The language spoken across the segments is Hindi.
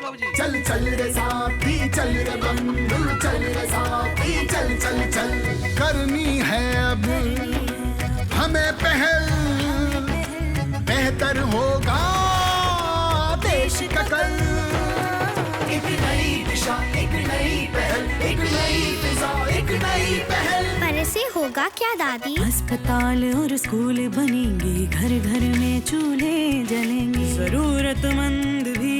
बाबूजी। चल चल रे साथी चल रे बंधु चल रे साथी चल चल चल। करनी है अब हमें पहल, बेहतर होगा देश का कल। एक नई दिशा एक नई पहल, एक नई फिजा एक नई पहल। पर ऐसे होगा क्या दादी? अस्पताल और स्कूल बनेंगे, घर घर में चूल्हे जलेंगे, जरूरतमंद भी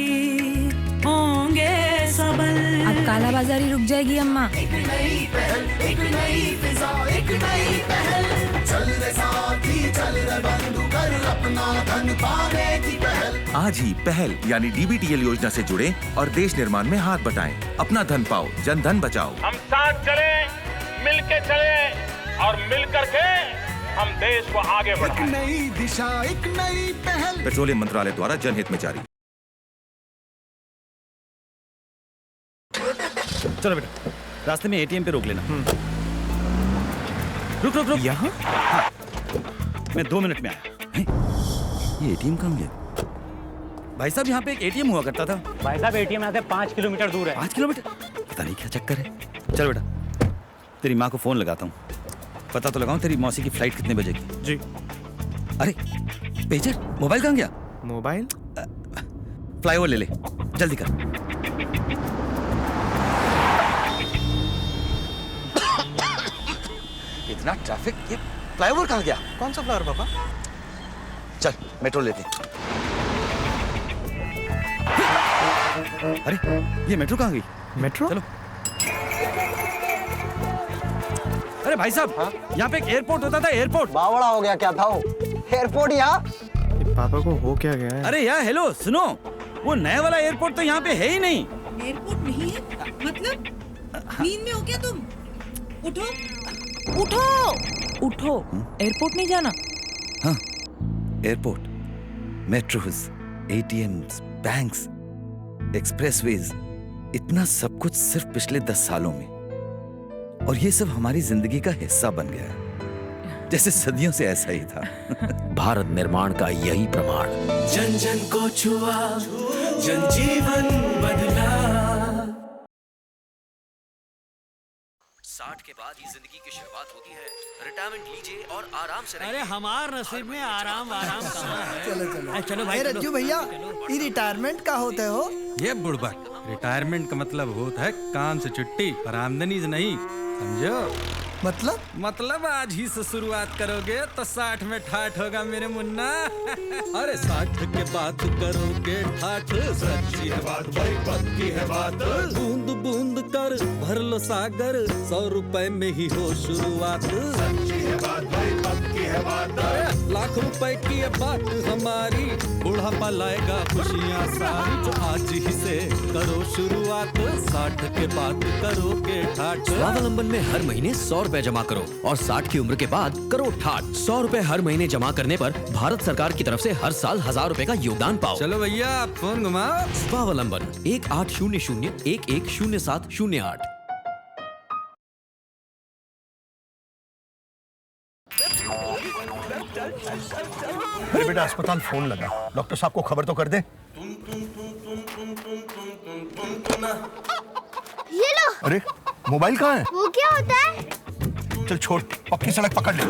होंगे सबल। अब काला बाजारी रुक जाएगी अम्मा। एक नई पहल एक नई फिजा एक नई पहल। चल रे साथी चल रे बंधु कर अपना धन पाने की पहल। आज ही पहल यानी DBTL योजना से जुड़े और देश निर्माण में हाथ बटाएं। अपना धन पाओ, जन धन बचाओ। हम साथ चले, मिलके चले और मिलकर के हम देश को आगे एक बढ़ाएं। नई दिशा एक नई पहल। पेट्रोलियम मंत्रालय द्वारा जनहित में जारी। चलो बेटा, रास्ते में ATM पे रोक लेना। रुक रुक रुक। यहाँ? हाँ, मैं 2 मिनट में आया। ये ATM कहाँ गया? भाई साहब, यहाँ पे एक ATM हुआ करता था। भाई साहब ATM यहाँ से 5 किलोमीटर दूर है। 5 किलोमीटर? पता नहीं क्या चक्कर है। चल बेटा, तेरी माँ को फोन लगाता हूँ, पता तो लगाऊं तेरी मौसी की फ्लाइट कितने बजे की। जी। अरे पेजर, मोबाइल कहाँ गया? मोबाइल फ्लाईओवर ले ले, जल्दी कर। इतना ट्रैफिक, ये फ्लाईओवर कहाँ गया? कौन सा फ्लावर पापा? चल मेट्रो लेते। अरे ये मेट्रो कहाँ गई? मेट्रो? चलो। अरे भाई साहब, यहाँ पे एक एयरपोर्ट होता था, एयरपोर्ट। बावड़ा हो गया क्या था वो? एयरपोर्ट यहाँ? पापा को हो क्या गया है? अरे यार हेलो सुनो, वो नया वाला एयरपोर्ट तो यहाँ पे है ही नहीं। एयरपोर्ट नहीं है मतलब? नींद में हो क्या तुम? उठो उठो उठो। एयरपोर्ट नहीं जाना? हाँ, airport, metros, ATMs, banks, expressways, इतना सब कुछ सिर्फ पिछले 10 सालों में। और ये सब हमारी जिंदगी का हिस्सा बन गया है, जैसे सदियों से ऐसा ही था। भारत निर्माण का यही प्रमाण। जन जन को छुआ, जनजीवन बदला। 60 के बाद ही जिंदगी की शुरुआत होती है। रिटायरमेंट लीजिए और आराम से रहिए। अरे हमार नसीब में आराम कहाँ है? चलो चलो भाई, रज्जू भैया, ये रिटायरमेंट का होते हो? ये बुड़बक, रिटायरमेंट का मतलब होता है काम से छुट्टी पर आमदनी से नहीं, समझो? मतलब आज ही से शुरुआत करोगे तो 60 में ठाठ होगा मेरे मुन्ना। अरे 60 के बाद करोगे ठाठ, सच्ची है बात भाई, पक्की है बात। बूंद बूंद कर भर लो सागर, 100 रुपए में ही हो शुरुआत। सच्ची है बात भाई, पक्की है बात। लाख रुपए की ये बात हमारी, बुढ़ापा लाएगा खुशियाँ सारी। जो आज ही से करो शुरुआत, 60 के बाद करोगे ठाठ। स्वावलंबन में हर महीने 100 रुपए जमा करो और 60 की उम्र के बाद करो ठाठ। 100 रुपए हर महीने जमा करने पर भारत सरकार की तरफ से हर साल 1000 रुपए का योगदान पाओ। चलो भैया फोन घुमाओ। स्वावलंबन 1800-110708। अरे बेटा, अस्पताल फोन लगा, डॉक्टर साहब को खबर तो कर दे। ये लो। अरे मोबाइल कहाँ है? वो क्या होता है? चल छोड़, पक्की सड़क पकड़ ले।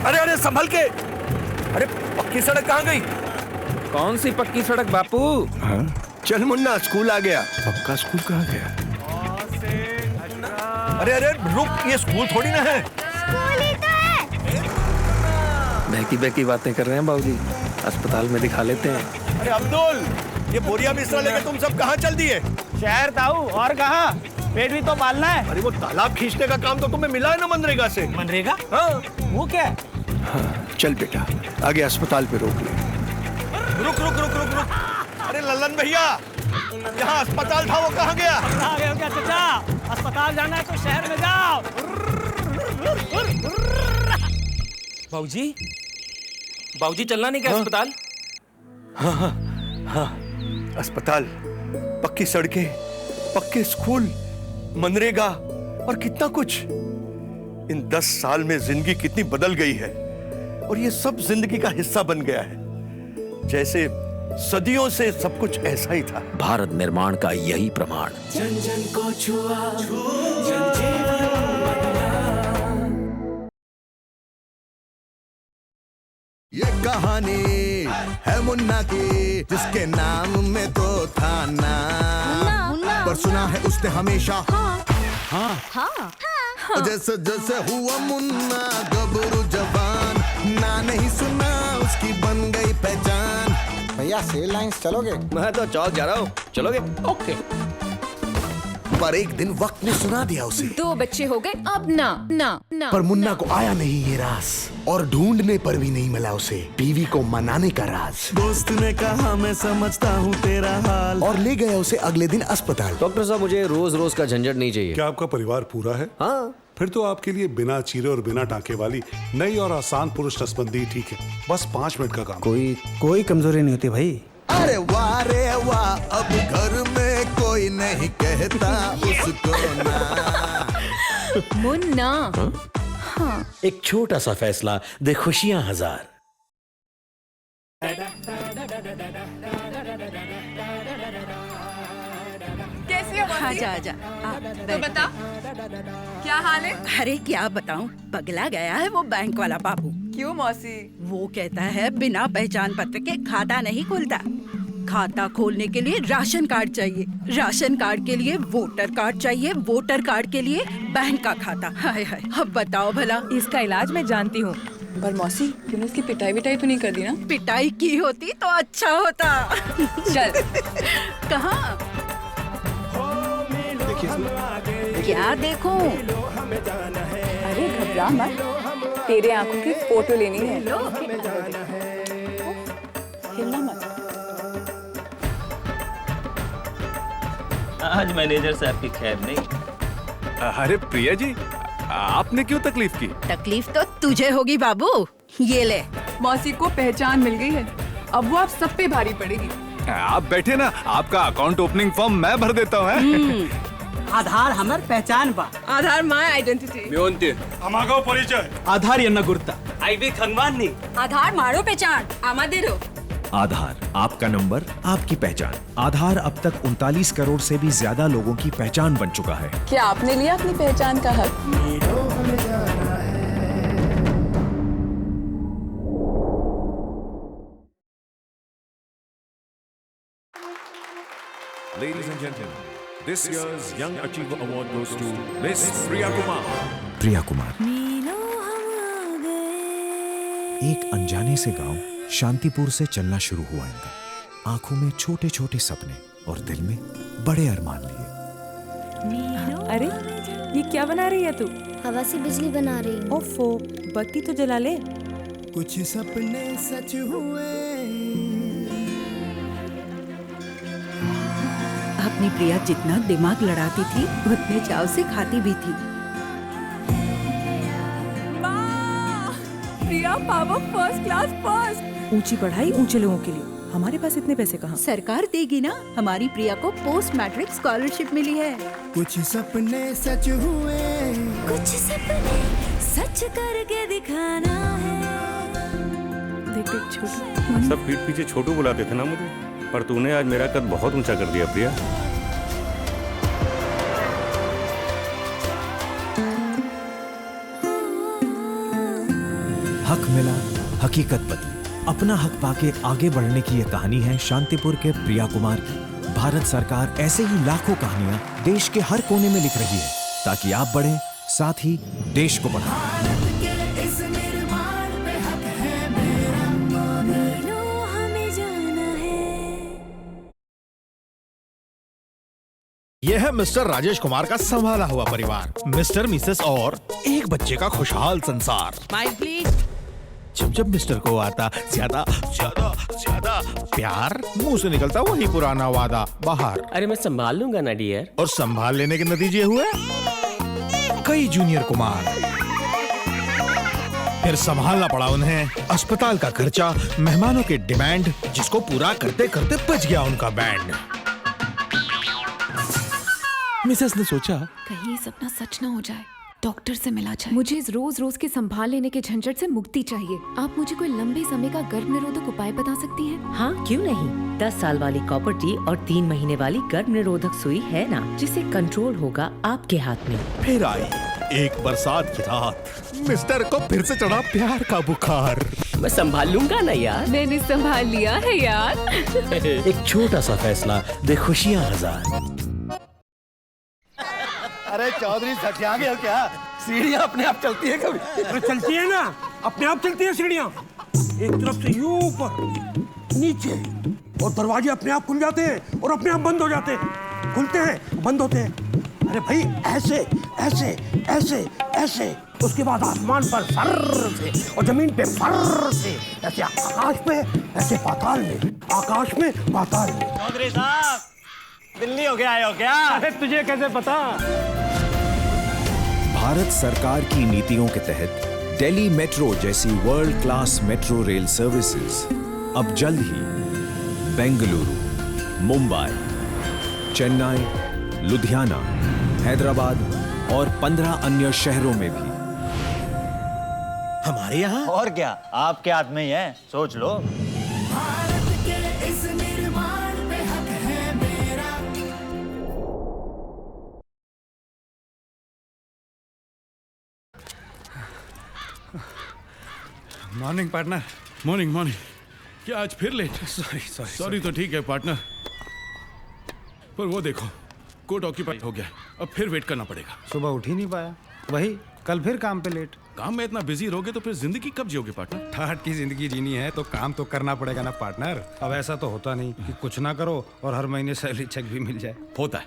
अरे अरे संभल के। अरे पक्की सड़क कहाँ गई? कौन सी पक्की सड़क बापू? हाँ? चल मुन्ना, स्कूल आ गया। पक्का स्कूल कहाँ गया? अरे अरे रुक, ये स्कूल थोड़ी ना है। स्कूल ही तो है। बहकी बहकी बातें कर रहे हैं बाबूजी, अस्पताल में दिखा लेते हैं। अरे अब्दुल, ये बोरिया बिस्तरा लेके तुम सब कहाँ चल दिए? शहर ताऊ, और कहाँ? पेट भी तो पालना है। अरे वो तालाब खींचने का काम तो तुम्हें मिला है ना मनरेगा से। मनरेगा? हाँ। वो क्या? हाँ, चल बेटा, आगे अस्पताल पे रोक ले। रुक रुक रुक रुक रुक। अरे लल्लन भैया, जहाँ अस्पताल था वो कहाँ गया? आ गए हो क्या चाचा? अस्पताल जाना है तो शहर में जाओ। बाबूजी, बाबूजी चलना नहीं क्या अस्पताल? हाँ हाँ हाँ, अस्पताल, पक्की सड़कें, पक्के स्कूल, मनरेगा और कितना कुछ। इन 10 साल में जिंदगी कितनी बदल गई है और ये सब जिंदगी का हिस्सा बन गया है। जैसे सदियों से सब कुछ ऐसा ही था। भारत निर्माण का यही प्रमाण। जन जन को छुआ, जन जीवन बदला। ये कहानी है मुन्ना की, जिसके नाम में तो था ना, पर सुना है उसने हमेशा जैसे जैसे हुआ मुन्ना गबरू जवान, ना नहीं सुना उसकी बन गई पहचान। भैया सेल लाइंस चलोगे? मैं तो चौक जा रहा हूँ, चलोगे? ओके। पर एक दिन वक्त ने सुना दिया उसे। 2 बच्चे हो गए, अब ना। पर मुन्ना को आया नहीं ये रास, और ढूंढने पर भी नहीं मिला उसे बीवी को मनाने का राज। दोस्त ने कहा मैं समझता हूँ तेरा हाल, और ले गया उसे अगले दिन अस्पताल। डॉक्टर साहब मुझे रोज रोज का झंझट नहीं चाहिए। क्या आपका परिवार पूरा है? हाँ। फिर तो आपके लिए बिना चीरे और बिना टांके वाली नई और आसान पुरुष नसबंदी ठीक है। बस 5 मिनट का काम। कोई कमजोरी नहीं होती भाई। अरे वाह रे वाह, अब घर में कोई नहीं कहता उसको ना। मुन्ना। हाँ। एक छोटा सा फैसला दे खुशियां हजार। कैसी है? आजा तो बता, क्या हाल है? अरे क्या बताऊं, पगला गया है वो बैंक वाला बाबू। क्यों मौसी? वो कहता है बिना पहचान पत्र के खाता नहीं खुलता। खाता खोलने के लिए राशन कार्ड चाहिए, राशन कार्ड के लिए वोटर कार्ड चाहिए, वोटर कार्ड के लिए बैंक का खाता। हाय हाय, अब बताओ भला। इसका इलाज मैं जानती हूँ, पर मौसी तूने उसकी पिटाई विटाई तो नहीं कर दी ना? पिटाई की होती तो अच्छा होता। चल। कहाँ? क्या देखूं? अरे घबरा मत, तेरे आंखों की फोटो लेनी है। हिलना मत। आज मैनेजर साहब की खैर नहीं। अरे प्रिया जी, आपने क्यों तकलीफ की? तकलीफ तो तुझे होगी बाबू। ये ले। मौसी को पहचान मिल गई है, अब वो आप सब पे भारी पड़ेगी। आप बैठे ना, आपका अकाउंट ओपनिंग फॉर्म मैं भर देता हूँ। आधार हमार पहचान बा। आधार माय आइडेंटिटी। हमारा परिचय। आधार यन्ना गुर्ता। आईबी खंगवानी। आधार मारो पहचान आमादेरो। आधार आपका नंबर, आपकी पहचान। आधार अब तक 39 करोड़ से भी ज्यादा लोगों की पहचान बन चुका है। क्या आपने लिया अपनी पहचान का हक? Ladies and gentlemen, this year's Young Achiever Award goes to Miss Priya Kumar. प्रिया कुमार। एक अनजाने से गांव शांतिपुर से चलना शुरू हुआ इनका। आंखों में छोटे छोटे सपने और दिल में बड़े अरमान लिए। अरे ये क्या बना रही है तू? हवा से बिजली बना रही हूँ। ओफो, बत्ती तो जला ले। कुछ सपने सच हुए। अपनी प्रिया जितना दिमाग लड़ाती थी उतने चाव से खाती भी थी। प्रिया पावर फर्स्ट क्लास फर्स्ट। ऊंची पढ़ाई ऊंचे लोगों के लिए, हमारे पास इतने पैसे कहाँ? सरकार देगी ना। हमारी प्रिया को पोस्ट मैट्रिक स्कॉलरशिप मिली है। कुछ सपने सच हुए, कुछ सपने सच करके दिखाना है। देख देख छोटू। सब पीठ पीछे छोटू बुलाते थे ना मुझे, पर तूने आज मेरा कद बहुत ऊंचा कर दिया प्रिया। हक मिला, हकीकत बदली। अपना हक पाके आगे बढ़ने की यह कहानी है शांतिपुर के प्रिया कुमार की। भारत सरकार ऐसे ही लाखों कहानियां देश के हर कोने में लिख रही है, ताकि आप बढ़ें, साथ ही देश को बढ़ाएं। यह है मिस्टर राजेश कुमार का संभाला हुआ परिवार, मिस्टर मिसेस और एक बच्चे का खुशहाल संसार। Smile please. जब जब मिस्टर को आता ज्यादा ज्यादा ज्यादा प्यार, मुंह से निकलता वही पुराना वादा बाहर। अरे मैं संभाल लूंगा ना डियर। और संभाल लेने के नतीजे हुए कई जूनियर कुमार। फिर संभालना पड़ा उन्हें अस्पताल का खर्चा, मेहमानों के डिमांड, जिसको पूरा करते करते बच गया उनका बैंड। मिसेस ने सोचा कहीं ये सपना सच न हो जाए। डॉक्टर से मिला जाए। मुझे इस रोज रोज के संभाल लेने के झंझट से मुक्ति चाहिए। आप मुझे कोई लंबे समय का गर्भ निरोधक उपाय बता सकती हैं? हाँ, क्यों नहीं। 10 साल वाली कॉपर टी और 3 महीने वाली गर्भ निरोधक सुई है ना, जिसे कंट्रोल होगा आपके हाथ में। फिर आई एक बरसात की रात, मिस्टर को फिर से चढ़ा प्यार का बुखार। मैं संभाल लूंगा ना यार। मैंने संभाल लिया है यार। एक छोटा सा फैसला दे खुशियां हजार। अरे चौधरी सठिया गए हो क्या? सीढ़ियाँ अपने आप चलती है कभी? अरे चलती है ना, अपने आप चलती है सीढ़ियाँ। एक तरफ से यूं ऊपर नीचे, और दरवाजे अपने आप खुल जाते हैं और अपने आप बंद हो जाते हैं। खुलते हैं, बंद होते हैं। अरे भाई ऐसे ऐसे ऐसे ऐसे, उसके बाद आसमान पर फर्र से और जमीन पे फर्र से, ऐसे आकाश में, ऐसे पाताल में, आकाश में पाताल में। चौधरी साहब दिल्ली हो गया आए हो क्या? अरे तुझे कैसे पता? भारत सरकार की नीतियों के तहत दिल्ली मेट्रो जैसी world class metro rail services अब जल्द ही बेंगलुरु, मुंबई, चेन्नई, लुधियाना, हैदराबाद और 15 अन्य शहरों में भी। हमारे यहाँ और क्या, आपके हाथ में ही है, सोच लो। भारत के इस निर्माण पे हक है मेरा। Morning partner. Morning morning. क्या आज फिर लेट? सॉरी तो ठीक है पार्टनर, पर वो देखो कोर्ट ऑक्यूपाइड हो गया, अब फिर वेट करना पड़ेगा। सुबह उठ ही नहीं पाया, वही कल फिर काम पे लेट। काम में इतना बिजी रहोगे तो फिर जिंदगी कब जियोगे पार्टनर? ठाट की जिंदगी जीनी है तो काम तो करना पड़ेगा ना पार्टनर। अब ऐसा तो होता नहीं कि कुछ ना करो और हर महीने सैलरी चेक भी मिल जाए। होता है,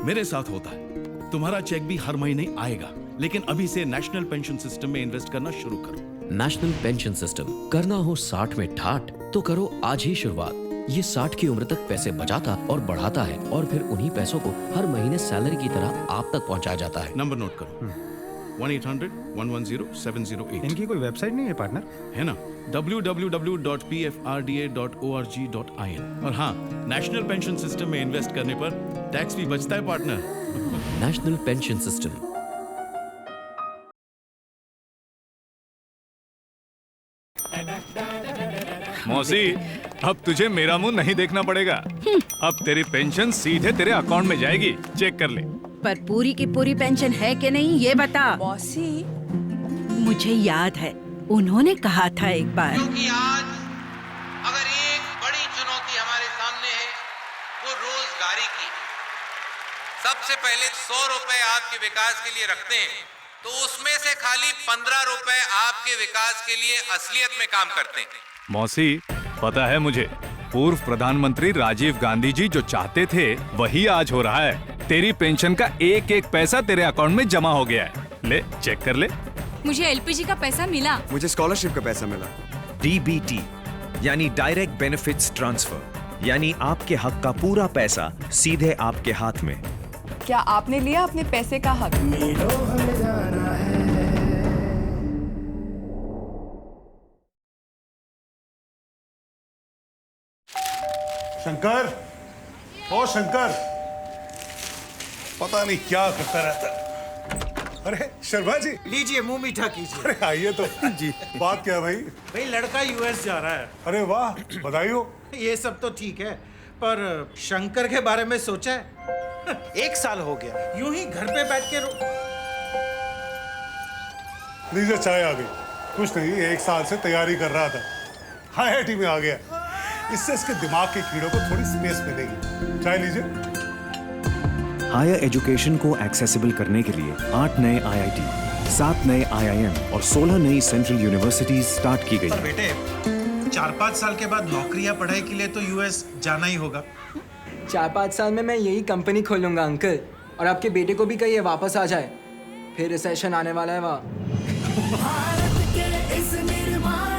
मेरे साथ होता है। तुम्हारा चेक भी हर महीने आएगा, लेकिन अभी से नेशनल पेंशन सिस्टम में इन्वेस्ट करना शुरू करो। नेशनल पेंशन सिस्टम, करना हो 60 में ठाठ तो करो आज ही शुरुआत। ये 60 की उम्र तक पैसे बचाता और बढ़ाता है, और फिर उन्हीं पैसों को हर महीने सैलरी की तरह आप तक पहुंचाया जाता है। नंबर नोट करो, 1-800-110-708। इनकी कोई वेबसाइट नहीं है पार्टनर? है ना, www.pfrda.org.in। और हाँ, नेशनल पेंशन सिस्टम में इन्वेस्ट करने पर टैक्स भी बचता है पार्टनर। National pension system. मौसी, अब तुझे मेरा मुंह नहीं देखना पड़ेगा। अब तेरी पेंशन सीधे तेरे अकाउंट में जाएगी, चेक कर ले। पर पूरी की पूरी पेंशन है कि नहीं ये बता। मौसी, मुझे याद है उन्होंने कहा था एक बार, क्योंकि आज अगर एक बड़ी चुनौती हमारे सामने है वो रोजगारी की। सबसे पहले 100 रुपए आपके विकास के लिए रखते हैं तो उसमें से खाली 15 रुपए आपके विकास के लिए असलियत में काम करते हैं। मौसी, पता है मुझे, पूर्व प्रधानमंत्री राजीव गांधी जी जो चाहते थे वही आज हो रहा है। तेरी पेंशन का एक एक पैसा तेरे अकाउंट में जमा हो गया है। ले, चेक कर ले। मुझे एलपीजी का पैसा मिला। मुझे स्कॉलरशिप का पैसा मिला। DBT यानी डायरेक्ट बेनिफिट्स ट्रांसफर, यानी आपके हक का पूरा पैसा सीधे आपके हाथ में। क्या आपने लिया अपने पैसे का हक? शंकर, ओ शंकर, पता नहीं क्या करता रहता। अरे शर्मा जी, लीजिए मुंह मीठा कीजिए। अरे आइए तो जी। बात क्या है भाई? भाई लड़का यूएस जा रहा है। अरे वाह, बधाई हो। ये सब तो ठीक है, पर शंकर के बारे में सोचा है? 1 साल हो गया यूं ही घर पे बैठ के लीजिए चाय आ गई। कुछ नहीं, 1 साल से तैयारी कर रहा था, IIT में आ गया। इससे इसके दिमाग के कीड़ों को थोड़ी स्पेस मिलेगी। चाय लीजिए। हायर एजुकेशन को एक्सेसिबल करने के लिए 8 नए IIT, 7 नए IIM और 16 नई सेंट्रल यूनिवर्सिटीज स्टार्ट की गई। बेटे, 4-5 साल के बाद नौकरी या पढ़ाई के लिए तो यूएस जाना ही होगा। 4-5 साल में मैं यही कंपनी खोलूंगा अंकल, और आपके बेटे को भी कहिए वापस आ जाए, फिर रिसेशन आने वाला है वहाँ। भारत के इस निर्माण